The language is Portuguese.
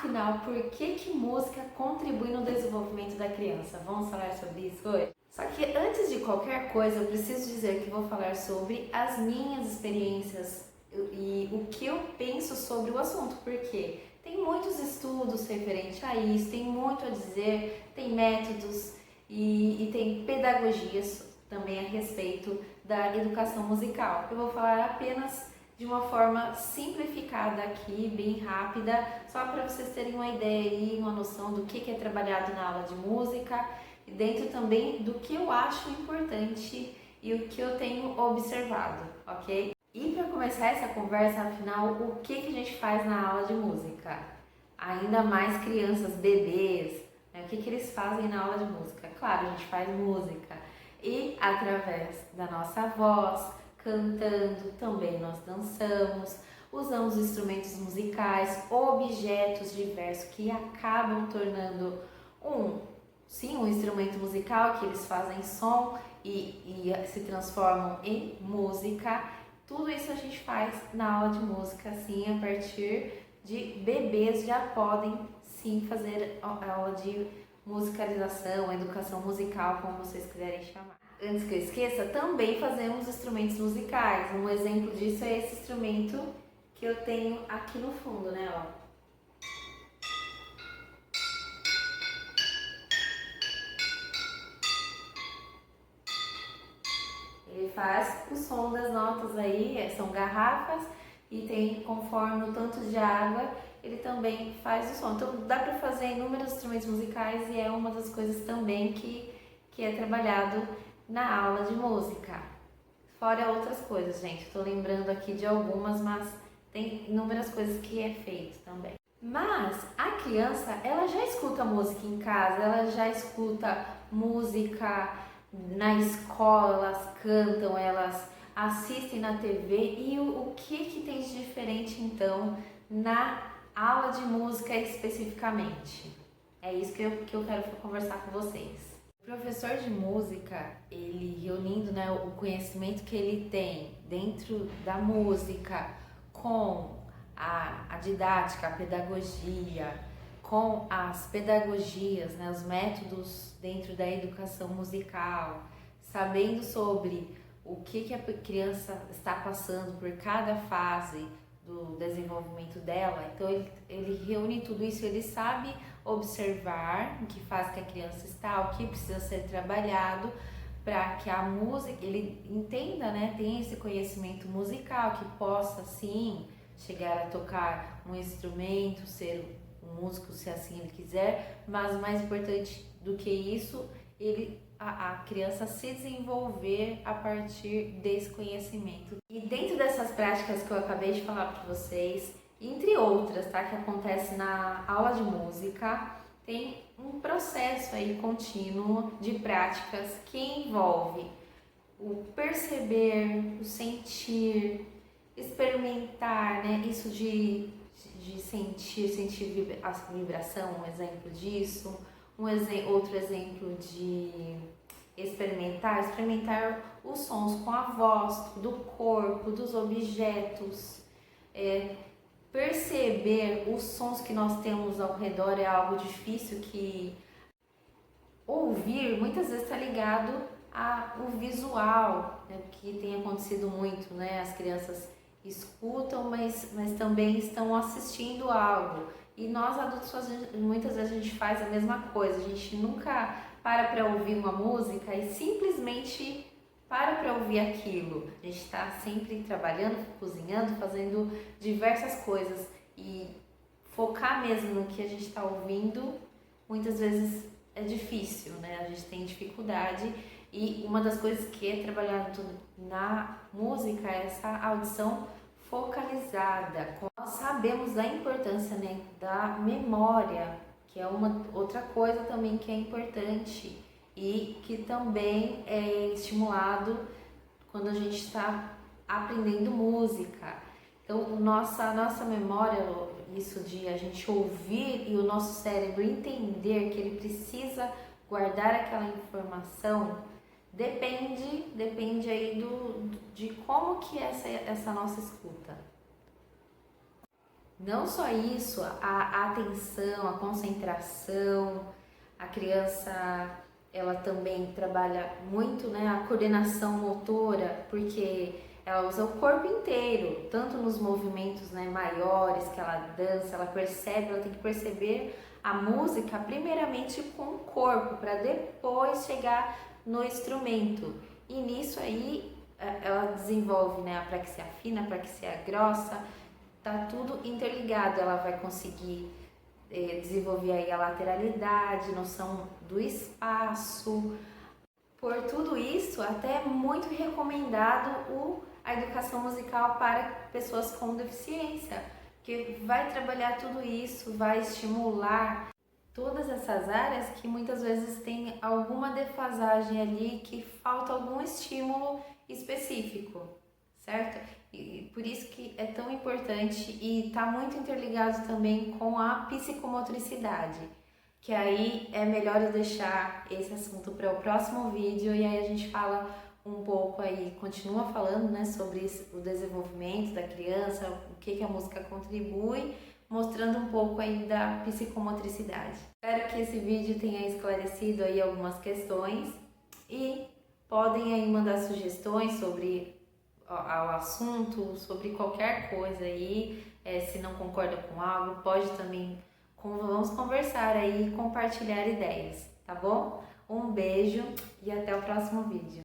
Afinal, por que música contribui no desenvolvimento da criança? Vamos falar sobre isso hoje? Só que antes de qualquer coisa, eu preciso dizer que vou falar sobre as minhas experiências e o que eu penso sobre o assunto, porque tem muitos estudos referentes a isso, tem muito a dizer, tem métodos e tem pedagogias também a respeito da educação musical. Eu vou falar apenas de uma forma simplificada aqui, bem rápida, só para vocês terem uma ideia e uma noção do que é trabalhado na aula de música e dentro também do que eu acho importante e o que eu tenho observado, ok? E para começar essa conversa, afinal, o que a gente faz na aula de música? Ainda mais crianças, bebês, né? O que eles fazem na aula de música? Claro, a gente faz música e através da nossa voz, cantando, também nós dançamos, usamos instrumentos musicais, objetos diversos que acabam tornando um instrumento musical, que eles fazem som e se transformam em música. Tudo isso a gente faz na aula de música, sim, a partir de bebês já podem sim fazer aula de musicalização, educação musical, como vocês quiserem chamar. Antes que eu esqueça, também fazemos instrumentos musicais. Um exemplo disso é esse instrumento que eu tenho aqui no fundo, né, ó. Ele faz o som das notas aí, são garrafas e tem, conforme o tanto de água, ele também faz o som. Então dá para fazer inúmeros instrumentos musicais e é uma das coisas também que é trabalhado na aula de música. Fora outras coisas, gente. Estou lembrando aqui de algumas, mas tem inúmeras coisas que é feito também. Mas a criança, ela já escuta música em casa, ela já escuta música na escola, elas cantam, elas assistem na TV. E o que tem de diferente então na aula de música especificamente? É isso que eu quero conversar com vocês. O professor de música, ele reunindo, né, o conhecimento que ele tem dentro da música com a didática, a pedagogia, com as pedagogias, né, os métodos dentro da educação musical, sabendo sobre o que a criança está passando por cada fase do desenvolvimento dela. Então ele reúne tudo isso, ele sabe observar em que fase que a criança está, o que precisa ser trabalhado para que a música, ele entenda, né, tenha esse conhecimento musical, que possa sim chegar a tocar um instrumento, ser um músico se assim ele quiser, mas mais importante do que isso, a criança se desenvolver a partir desse conhecimento. E dentro dessas práticas que eu acabei de falar para vocês, entre outras, tá, que acontece na aula de música, tem um processo aí contínuo de práticas que envolve o perceber, o sentir, experimentar, né, isso de sentir a vibração, um exemplo disso. Outro exemplo de experimentar os sons com a voz, do corpo, dos objetos. Perceber os sons que nós temos ao redor é algo difícil, que ouvir muitas vezes está ligado ao visual, né, que tem acontecido muito, né? As crianças escutam, mas também estão assistindo algo. E nós adultos muitas vezes a gente faz a mesma coisa, a gente nunca para ouvir uma música e simplesmente para ouvir aquilo. A gente está sempre trabalhando, cozinhando, fazendo diversas coisas e focar mesmo no que a gente está ouvindo, muitas vezes é difícil, né? A gente tem dificuldade e uma das coisas que é trabalhado na música é essa audição focalizada. Nós sabemos da importância, né, da memória, que é uma outra coisa também que é importante e que também é estimulado quando a gente está aprendendo música. Então, nossa memória, isso de a gente ouvir e o nosso cérebro entender que ele precisa guardar aquela informação, depende aí de como que é essa nossa escuta. Não só isso, a atenção, a concentração, a criança ela também trabalha muito, né, a coordenação motora, porque ela usa o corpo inteiro, tanto nos movimentos, né, maiores que ela dança, ela percebe, ela tem que perceber a música primeiramente com o corpo, para depois chegar no instrumento. E nisso aí ela desenvolve, né, a praxia fina, a praxia grossa, tá tudo interligado, ela vai conseguir desenvolver aí a lateralidade, noção do espaço. Por tudo isso, até é muito recomendado a educação musical para pessoas com deficiência, que vai trabalhar tudo isso, vai estimular todas essas áreas que muitas vezes tem alguma defasagem ali, que falta algum estímulo específico, certo? E por isso que é tão importante e está muito interligado também com a psicomotricidade, que aí é melhor eu deixar esse assunto para o próximo vídeo e aí a gente fala um pouco aí, continua falando, né, sobre o desenvolvimento da criança, o que a música contribui, mostrando um pouco aí da psicomotricidade. Espero que esse vídeo tenha esclarecido aí algumas questões e podem aí mandar sugestões sobre o assunto, sobre qualquer coisa aí, se não concorda com algo, pode também, vamos conversar aí e compartilhar ideias, tá bom? Um beijo e até o próximo vídeo.